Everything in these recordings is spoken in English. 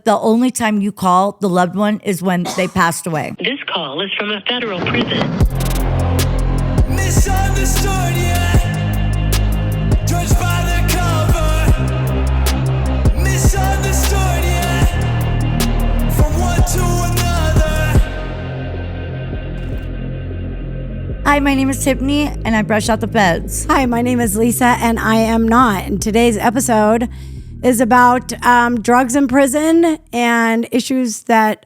The only time you call the loved one is when they passed away. This call is from a federal prison. Misunderstood, yeah. Judged by the cover. Misunderstood, yeah. From one to another. Hi, my name is Tiffany, and I brush out the feds. Hi, my name is Lisa, and I am not. And today's episode is about drugs in prison and issues that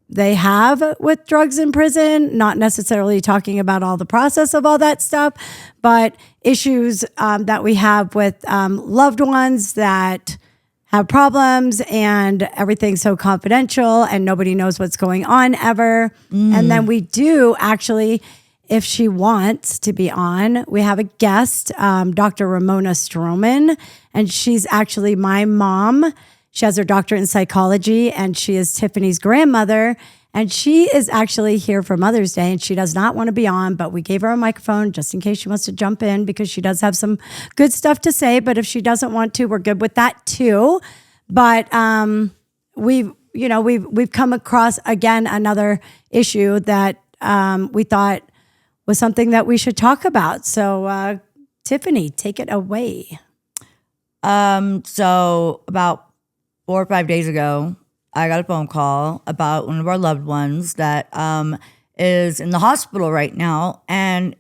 they have with drugs in prison. Not necessarily talking about all the process of all that stuff, but issues that we have with loved ones that have problems, and everything's so confidential and nobody knows what's going on ever. And then we do actually, if she wants to be on, we have a guest, Dr. Ramona Stroman, and she's actually my mom. She has her doctorate in psychology, and she is Tiffany's grandmother, and she is actually here for Mother's Day, and she does not want to be on, but we gave her a microphone just in case she wants to jump in, because she does have some good stuff to say. But if she doesn't want to, we're good with that too. But we've come across again another issue that we thought was something that we should talk about. So Tiffany, take it away. So about 4 or 5 days ago, I got a phone call about one of our loved ones that is in the hospital right now. And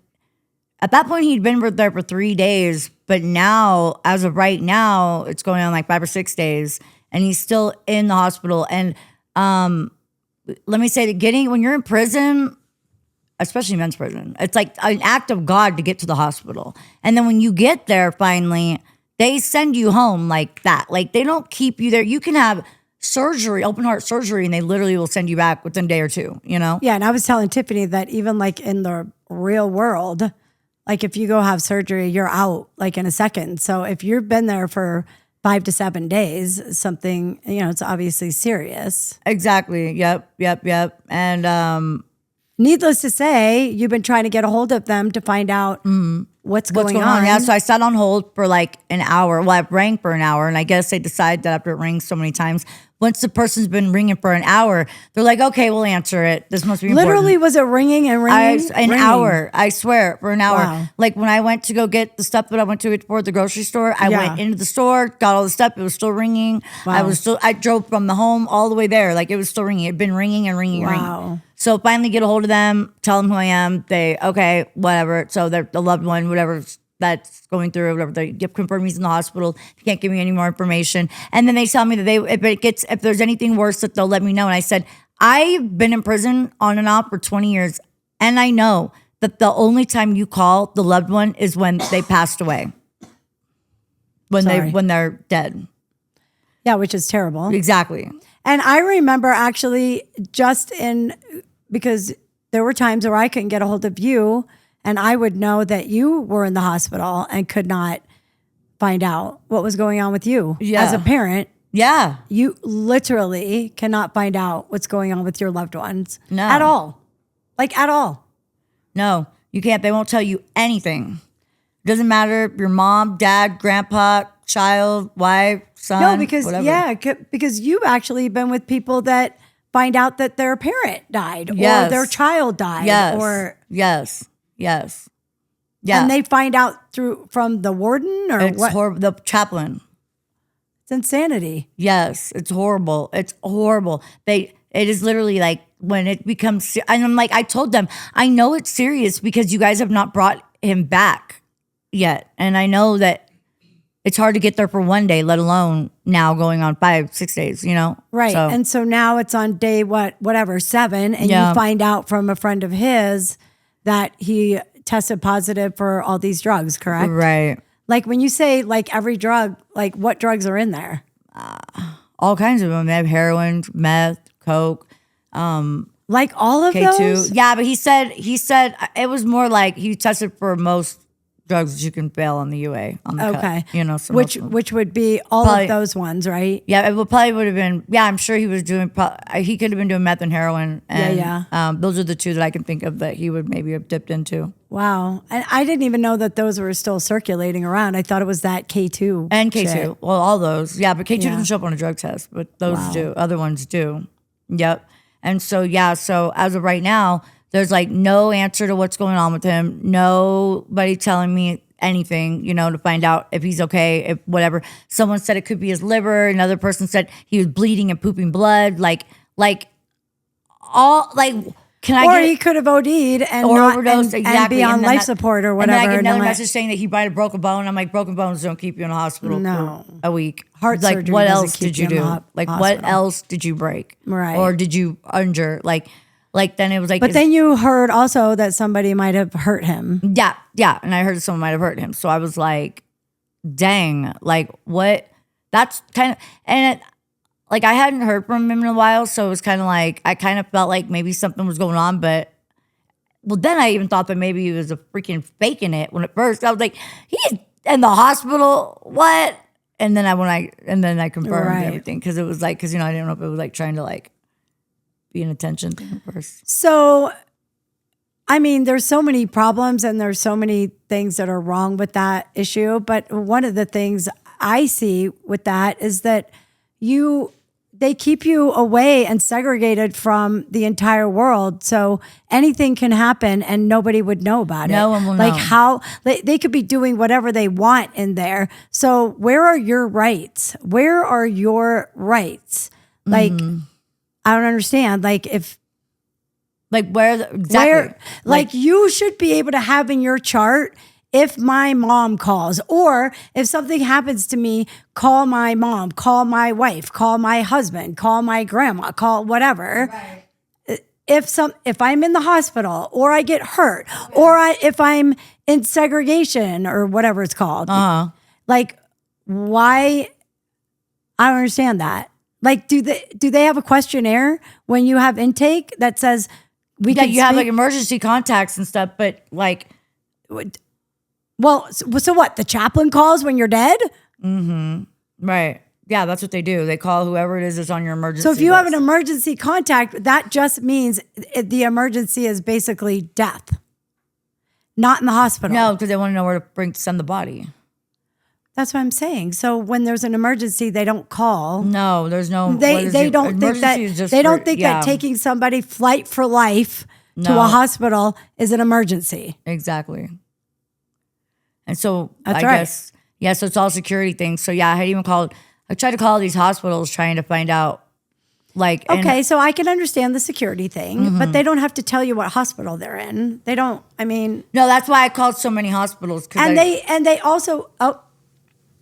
at that point, he'd been there for 3 days. But now, as of right now, it's going on like 5 or 6 days. And he's still in the hospital. And let me say that when you're in prison, especially men's prison, it's like an act of God to get to the hospital. And then when you get there, finally, they send you home like that. Like, they don't keep you there. You can have surgery, open heart surgery, and they literally will send you back within a day or two, you know? Yeah, and I was telling Tiffany that even like in the real world, like if you go have surgery, you're out like in a second. So if you've been there for 5 to 7 days, something, it's obviously serious. Exactly. Yep. And needless to say, you've been trying to get a hold of them to find out what's going on. Yeah, so I sat on hold for like an hour. Well, I rang for an hour, and I guess they decide that after it rings so many times, once the person's been ringing for an hour, they're like, okay, we'll answer it. This must be important. Literally, was it ringing and ringing? An hour, I swear, for an hour. Wow. Like when I went to go get the stuff that I went to get for the grocery store, I went into the store, got all the stuff. It was still ringing. Wow. I drove from the home all the way there. Like, it was still ringing. It had been ringing and ringing and ringing. So finally get a hold of them, tell them who I am. They, okay, whatever. So they're the loved one, whatever that's going through, whatever. They confirm he's in the hospital. You can't give me any more information. And then they tell me that if there's anything worse, that they'll let me know. And I said, I've been in prison on and off for 20 years. And I know that the only time you call the loved one is when they passed away. When they're dead. Yeah, which is terrible. Exactly. And I remember actually because there were times where I couldn't get a hold of you, and I would know that you were in the hospital and could not find out what was going on with you. Yeah. As a parent, yeah, you literally cannot find out what's going on with your loved ones. No. At all. Like, at all. No, you can't. They won't tell you anything. It doesn't matter if your mom, dad, grandpa, child, wife, son, No, because, whatever. because you've actually been with people that find out that their parent died or their child died. Yes. Yeah. And they find out from the warden or it's what? Horrible. The chaplain. It's insanity. Yes, it's horrible. It's horrible. It is literally like when it becomes, and I'm like, I told them, I know it's serious because you guys have not brought him back yet. And I know that it's hard to get there for 1 day, let alone now going on 5, 6 days, Right. So, and so now it's on day 7, and you find out from a friend of his that he tested positive for all these drugs, correct? Right. Like when you say like every drug, like what drugs are in there? All kinds of them. They have heroin, meth, coke. Like all of K2. those? Yeah, but he said it was more like he tested for most drugs that you can bail on the UA on the Okay. cut, you know. So Which would be all Probably- of those ones, right? yeah, it probably would have been. Yeah, I'm sure he was doing. He could have been doing meth and heroin. And, Yeah. those are the two that I can think of that he would maybe have dipped into. Wow. And I didn't even know that those were still circulating around. I thought it was that K2. And K2. shit. Well, all those. Yeah, but K2 Yeah. doesn't show up on a drug test, but those Wow. do. Other ones do. Yep. And so, yeah, so as of right now, there's like no answer to what's going on with him. Nobody telling me anything, you know, to find out if he's okay, if whatever. Someone said it could be his liver. Another person said he was bleeding and pooping blood. Can I Or get he could have OD'd and or not overdose, and exactly. be on And then life that- support or And whatever. then I get another then message saying that he might have broke a bone. I'm like, broken bones don't keep you in the hospital No. for a week. Heart like, surgery what doesn't else keep did you you in the do? ho- What hospital. else did you break? Right. Or did you injure? Like then it was like, But then you heard also that somebody might have hurt him. yeah. And I heard someone might have hurt him. So I was like, dang, like what? That's kind of, and like I hadn't heard from him in a while. So it was kind of like, I kind of felt like maybe something was going on, but well, then I even thought that maybe he was a freaking faking it when at first I was like, he's in the hospital. What? And then I confirmed Right. everything because it was like, because, you know, I didn't know if it was like trying to like be an attention thing at first. So, I mean, there's so many problems and there's so many things that are wrong with that issue. But one of the things I see with that is that they keep you away and segregated from the entire world. So anything can happen and nobody would know about it. No one will like know. how they could be doing whatever they want in there. So where are your rights? Where are your rights? Like, I don't understand. Like if Like exactly. like you should be able to have in your chart if my mom calls or if something happens to me, call my mom, call my wife, call my husband, call my grandma, call whatever. Right. If I'm in the hospital or I get hurt or if I'm in segregation or whatever it's called, like why? I don't understand that. Like, do they have a questionnaire when you have intake that says we Yeah, can you have speak- like emergency contacts and stuff, but like, Well, so what? The chaplain calls when you're dead? right. Yeah, that's what they do. They call whoever it is that's on your emergency. So if you have an list. emergency contact, that just means the emergency is basically death, not in the hospital. No, because they want to know where to send the body. That's what I'm saying. So when there's an emergency, they don't call. No, there's no. They don't think that that taking somebody flight for life to No. a hospital is an emergency. Exactly. And so That's I right. guess, yeah, so it's all security things. So yeah, I tried to call these hospitals trying to find out like, and- Okay, so I can understand the security thing, but they don't have to tell you what hospital they're in. They don't. I mean, no, that's why I called so many hospitals. and they also. Oh,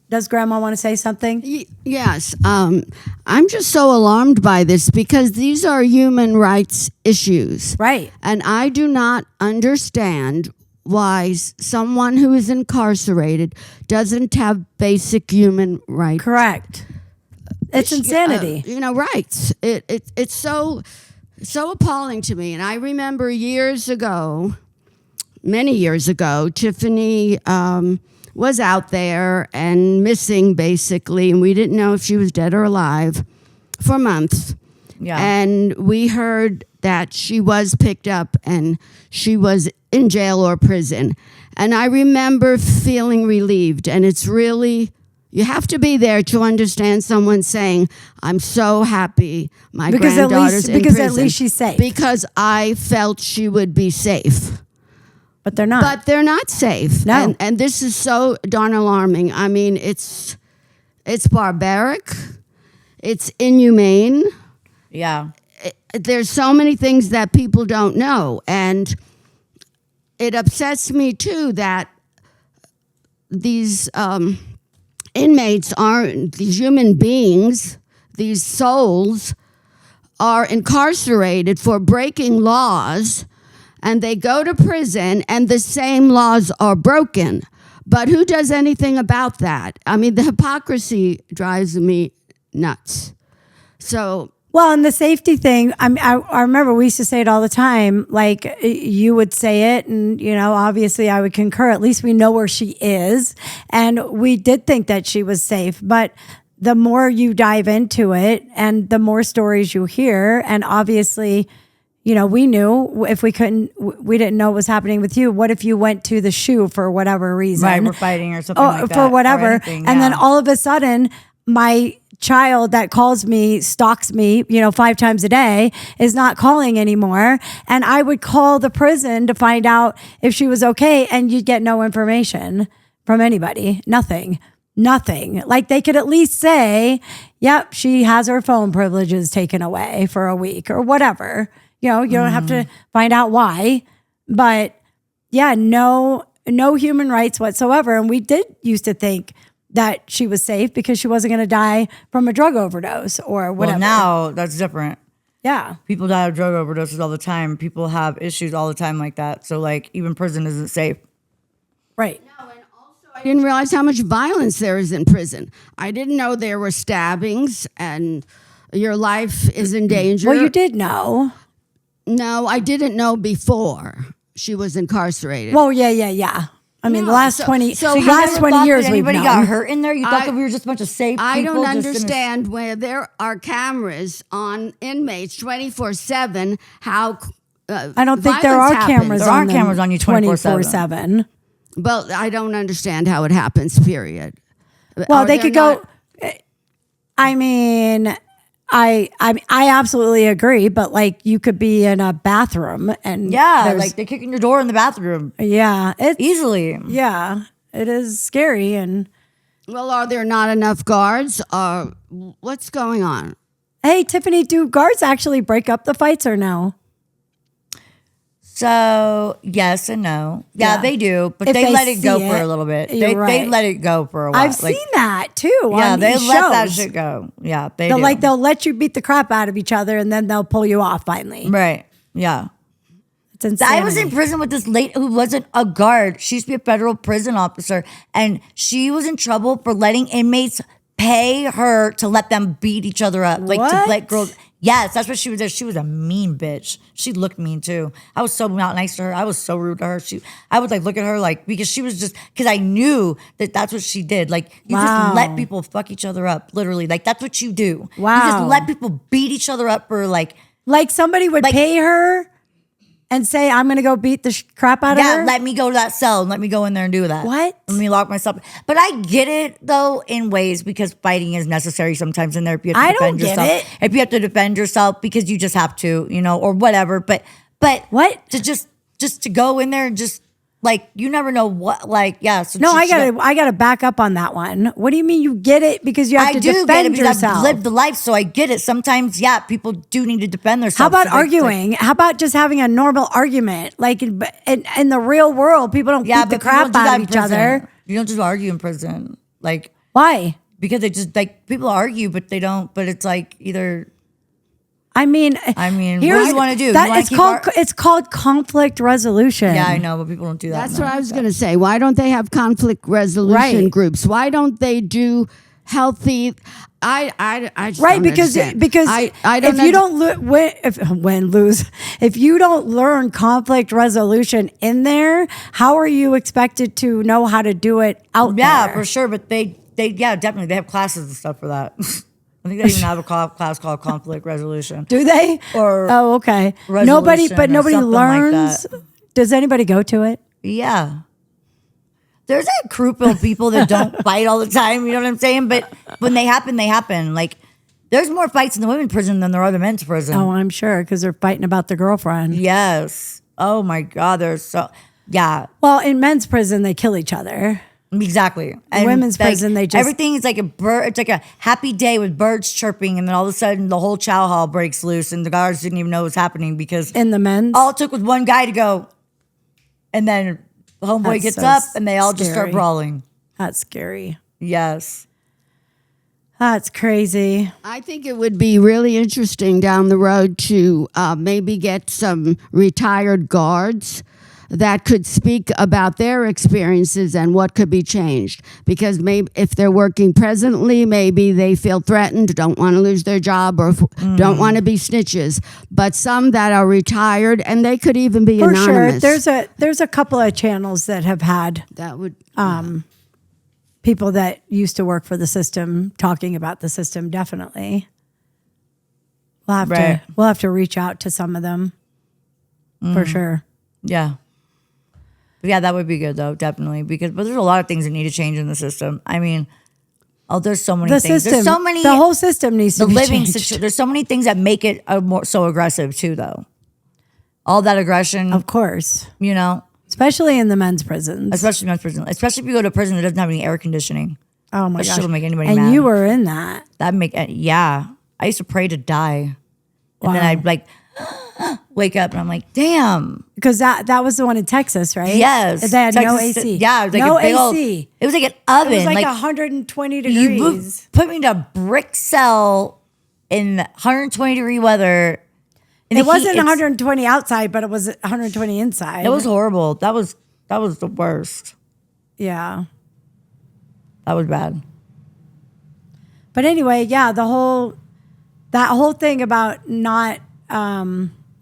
does Grandma want to say something? Yes. I'm just so alarmed by this because these are human rights issues. Right. And I do not understand why someone who is incarcerated doesn't have basic human rights. Correct. It's insanity. Rights. It's so appalling to me. And I remember many years ago, Tiffany was out there and missing basically, and we didn't know if she was dead or alive for months. Yeah. And we heard that she was picked up and she was in jail or prison. And I remember feeling relieved. And it's really, you have to be there to understand someone saying, I'm so happy my granddaughter's in prison. At least she's safe. Because I felt she would be safe. But they're not. But they're not safe. No. And this is so darn alarming. I mean, it's barbaric. It's inhumane. yeah. There's so many things that people don't know. And it upsets me, too, that these inmates aren't, these human beings, these souls are incarcerated for breaking laws, and they go to prison and the same laws are broken. But who does anything about that? I mean, the hypocrisy drives me nuts. So Well, and the safety thing, I remember we used to say it all the time. Like you would say it, and obviously I would concur. At least we know where she is, and we did think that she was safe. But the more you dive into it, and the more stories you hear, and obviously, we knew if we didn't know what was happening with you. What if you went to the SHU for whatever reason? Right, we're fighting or something like that. For whatever, or anything, and then all of a sudden, my child that calls me, stalks me, 5 times a day, is not calling anymore. And I would call the prison to find out if she was okay, and you'd get no information from anybody. Nothing. Like they could at least say, yep, she has her phone privileges taken away for a week or whatever. You don't have to find out why. But yeah, no human rights whatsoever. And we did used to think that she was safe because she wasn't going to die from a drug overdose or whatever. Well, now that's different. Yeah. People die of drug overdoses all the time. People have issues all the time like that. So, like, even prison isn't safe. Right. I didn't realize how much violence there is in prison. I didn't know there were stabbings and your life is in danger. Well, you did know. No, I didn't know before she was incarcerated. Well, yeah. I mean, the last 20 So you last never 20 thought years that we've anybody known. got hurt in there? You thought that we were just a bunch of safe people? I don't just in a- understand where there are cameras on inmates 24/7. How I don't think there violence are happens. cameras There on aren't them cameras on you 24/7. Well, I don't understand how it happens. Period. Well, Are they there could not- go. I mean, I absolutely agree, but like you could be in a bathroom and there's- like they kick in your door in the bathroom it's easily. yeah, it is scary. And Well, are there not enough guards? What's going on? hey, Tiffany, do guards actually break up the fights or no? So yes and no. Yeah, they do, but If they they let it go see for it, a little bit. you're They right. let it go for a while. I've seen that too. Yeah, on they these let that shows. shit go. Yeah, they They'll do. they'll let you beat the crap out of each other, and then they'll pull you off finally. Right. Yeah. It's insanity. I was in prison with this lady who wasn't a guard. She used to be a federal prison officer, and she was in trouble for letting inmates pay her to let them beat each other up, like to What? let girls. Yes, that's what she was. She was a mean bitch. She looked mean too. I was so not nice to her. I was so rude to her. I would like look at her like because she was just because I knew that that's what she did. Like you Wow. just let people fuck each other up, literally. Like that's what you do. You Wow. just let people beat each other up for like. Like somebody would Like- pay her and say, I'm going to go beat the crap out of Yeah, her? let me go to that cell and let me go in there and do that. What? Let me lock myself. But I get it though in ways because fighting is necessary sometimes in there. If you have to I defend don't get yourself, it. if you have to defend yourself because you just have to, or whatever. But What? to just to go in there and just like you never know what So No, she- I gotta back up on that one. What do you mean you get it because you have I to do get it defend because yourself? I've lived the life, so I get it. Sometimes, people do need to defend themselves. How about So they- arguing? How about just having a normal argument? Like in the real world, people don't beat the but people crap don't do that out of in each prison. other. You don't just argue in prison, like. Why? Because they just like people argue, but they don't. But it's like either. I mean, what do you wanna do? You That wanna it's keep called it's called conflict resolution. Yeah, I know, but people don't do that. That's what I was going to say. Why don't they have conflict resolution Right. groups? Why don't they do healthy? I just Right, don't because understand. I don't if you don't if you don't learn conflict resolution in there, how are you expected to know how to do it out there? Yeah, for sure. But they definitely they have classes and stuff for that. I think they even have a class called conflict resolution. Do they? Or oh, okay. resolution or Nobody something like learns. that. Does anybody go to it? Yeah. There's a group of people that don't fight all the time, you know what I'm saying? But when they happen, they happen. Like, there's more fights in the women's prison than there are the men's prison. Oh, I'm sure because they're fighting about the girlfriend. Yes. Oh my God, there's so, yeah. Well, in men's prison, they kill each other. Exactly. And Women's prison, they just- everything is like a bird. It's like a happy day with birds chirping, and then all of a sudden the whole chow hall breaks loose, and the guards didn't even know what was happening because In the men's? all it took was one guy to go, and then the homeboy That's gets so up, and they all just start scary. brawling. That's scary. Yes. That's crazy. I think it would be really interesting down the road to maybe get some retired guards that could speak about their experiences and what could be changed. Because maybe if they're working presently, maybe they feel threatened, don't want to lose their job, or don't want to be snitches. But some that are retired, and they could even be For anonymous. sure. There's a couple of channels that have had That would people that used to work for the system talking about the system. Definitely. We'll have to reach out to some of them for sure. Yeah. Yeah, that would be good though, definitely. But there's a lot of things that need to change in the system. I mean, there's so many The things. system, There's so many. the whole system needs to The be living changed. situation. There's so many things that make it more so aggressive too, though. All that aggression, Of course. you know, Especially in the men's prisons. especially men's prison. Especially if you go to a prison that doesn't have any air conditioning. Oh my That gosh. shit'll make anybody and mad. you were in that. Yeah. I used to pray to die, and then Wow. I'd like wake up, and I'm like, damn. Because that was the one in Texas, right? Yes. They had no Texas- AC. Yeah, it was like no a big old- AC. it was like an oven. It was like like 120 you degrees. put me in a brick cell in 120 degree weather. in It the wasn't heat. 120 outside, but it was 120 inside. It was horrible. That was the worst. Yeah. That was bad. But anyway, yeah, that whole thing about not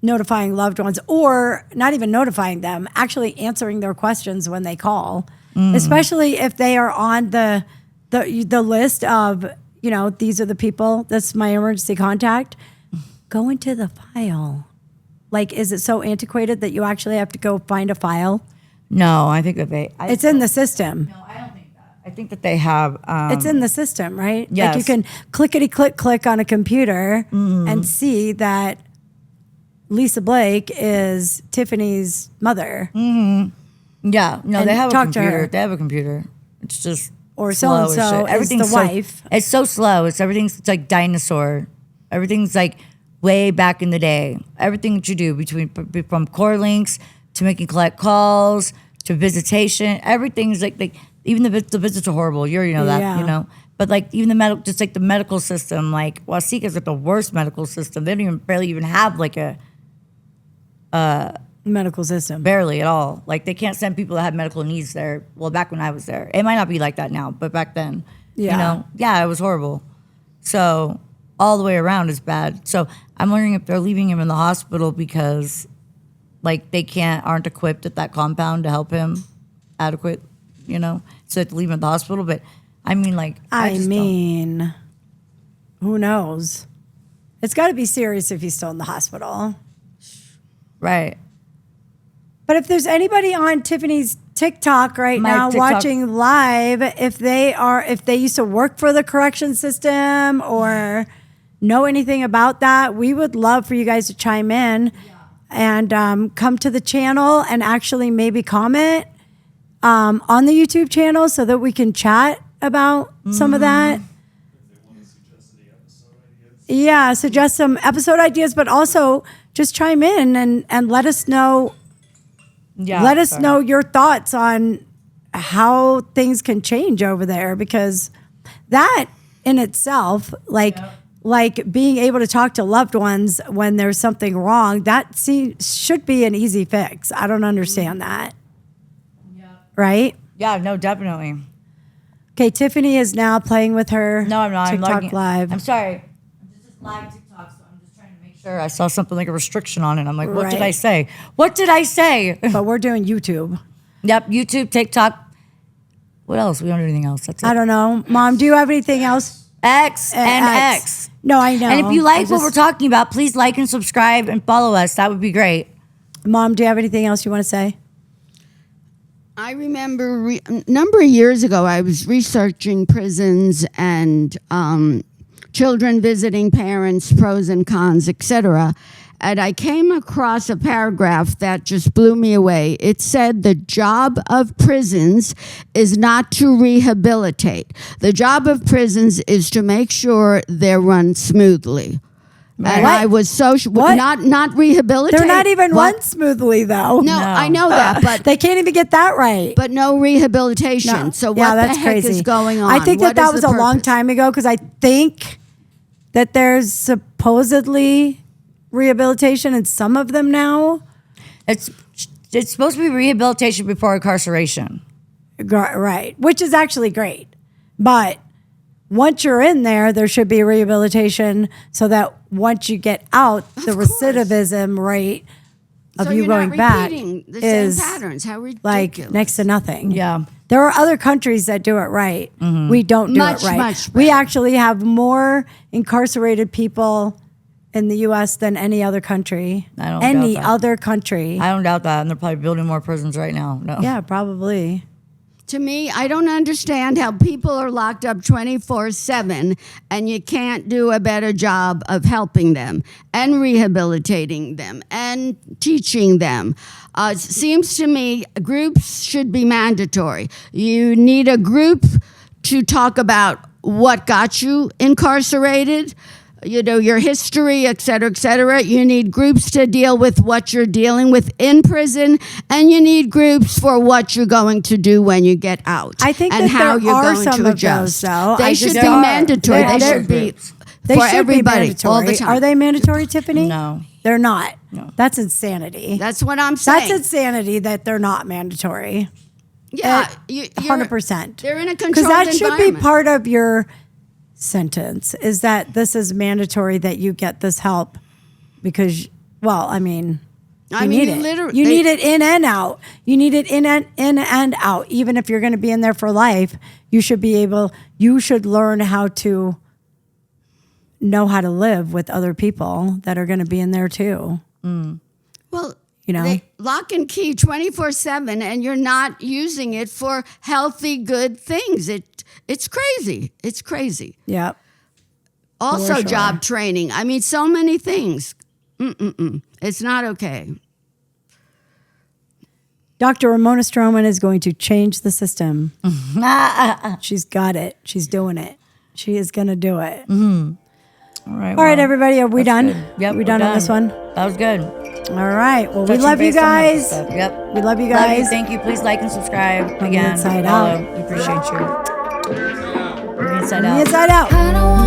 notifying loved ones, or not even notifying them, actually answering their questions when they call, especially if they are on the list of, these are the people, that's my emergency contact. Go into the file. Like, is it so antiquated that you actually have to go find a file? No, I think that It's in the system. No, I don't think that. I think that they have. It's in the system, right? Yes. Like you can click on a computer and see that Lisa Blake is Tiffany's mother. Yeah, no, And they have a talk to computer. her. They have a computer. It's just Or slow as so-and-so shit. is Everything's the wife. It's so slow. Everything's like dinosaur. Everything's like way back in the day. Everything that you do from core links to making collect calls to visitation, everything's like even the visits are horrible. You already know that, Yeah. But like even the medical system, like Wasika's like the worst medical system. They don't barely even have like a Medical system. barely at all. Like they can't send people that have medical needs there. Well, back when I was there, it might not be like that now, but back then, Yeah. it was horrible. So all the way around is bad. So I'm wondering if they're leaving him in the hospital because, like, they aren't equipped at that compound to help him adequate, so they have to leave him at the hospital. But I mean, like, I just don't. Who knows? It's got to be serious if he's still in the hospital. Right. But if there's anybody on Tiffany's TikTok right My now TikTok- watching live, if they used to work for the correction system or know anything about that, we would love for you guys to chime in and come to the channel and actually maybe comment on the YouTube channel so that we can chat about some of that. Yeah, suggest some episode ideas, but also just chime in and let us know. Yeah. Let us sorry. know your thoughts on how things can change over there, because that in itself, like being able to talk to loved ones when there's something wrong, that should be an easy fix. I don't understand that. Right? Yeah, no, definitely. Okay, Tiffany is now playing with her No, I'm not. TikTok I'm logging. live. I'm sorry. This is live TikTok, so I'm just trying to make sure. I saw something like a restriction on it. I'm like, what did Right. I say? What did I say? But we're doing YouTube. Yep, YouTube, TikTok. What else? We don't do anything else. That's it. I don't know. Mom, do you have anything else? X and X. No, I know. And if you like I what we're talking about, please like and subscribe and follow us. That would be great. Mom, do you have anything else you want to say? I remember a number of years ago, I was researching prisons and children visiting parents, pros and cons, etc. And I came across a paragraph that just blew me away. It said the job of prisons is not to rehabilitate. The job of prisons is to make sure they're run smoothly. And What? I was so What? not rehabilitate. They're not even What? run smoothly, though. No, I know that, but They can't even get that right. but no rehabilitation. No. So Yeah, what the that's heck crazy. is going on? I think What that is was the a long purpose? time ago, because I think that there's supposedly rehabilitation in some of them now. It's It's supposed to be rehabilitation before incarceration. Right, which is actually great. But once you're in there, there should be rehabilitation so that once you get out, the recidivism rate of So you you're not going back repeating the is same patterns. How ridiculous. like next to nothing. Yeah. There are other countries that do it right. We don't do Much, it right. much We better. actually have more incarcerated people in the U.S. than any other country. I don't any doubt that. other country. I don't doubt that. And they're probably building more prisons right now. No. Yeah, probably. To me, I don't understand how people are locked up 24/7 and you can't do a better job of helping them and rehabilitating them and teaching them. It seems to me groups should be mandatory. You need a group to talk about what got you incarcerated, you know, your history, et cetera, et cetera. You need groups to deal with what you're dealing with in prison, and you need groups for what you're going to do when you get out. I think and that how there you're are going some to of adjust. those, though. They I should just be don't- mandatory. They're- They they're- should be They for should be everybody mandatory. all the time. Are they mandatory, Tiffany? No. They're not. No. That's insanity. That's what I'm saying. That's insanity that they're not mandatory. Yeah, you're 100%. They're in a Because controlled that should be environment. part of your sentence, is that this is mandatory that you get this help because, well, I mean, you need it. literally, You need it in and out. You need it in and out. Even if you're going to be in there for life, you should learn how to know how to live with other people that are going to be in there too. Well, You know? they lock and key 24/7, and you're not using it for healthy, good things. It's crazy. It's crazy. Yep. Also, sure. job training. I mean, so many things. It's not okay. Dr. Ramona Stroman is going to change the system. She's got it. She's doing it. She is going to do it. All right. All right, everybody. Are we done? Good. Yep. We we're done on this one? That was good. All right. Well, we Touching love you base on mental guys. stuff. Yep. We love you Love you. guys. Thank you. Please like and subscribe the again. inside Follow. out. We appreciate you. From the inside From the out. inside out. I don't want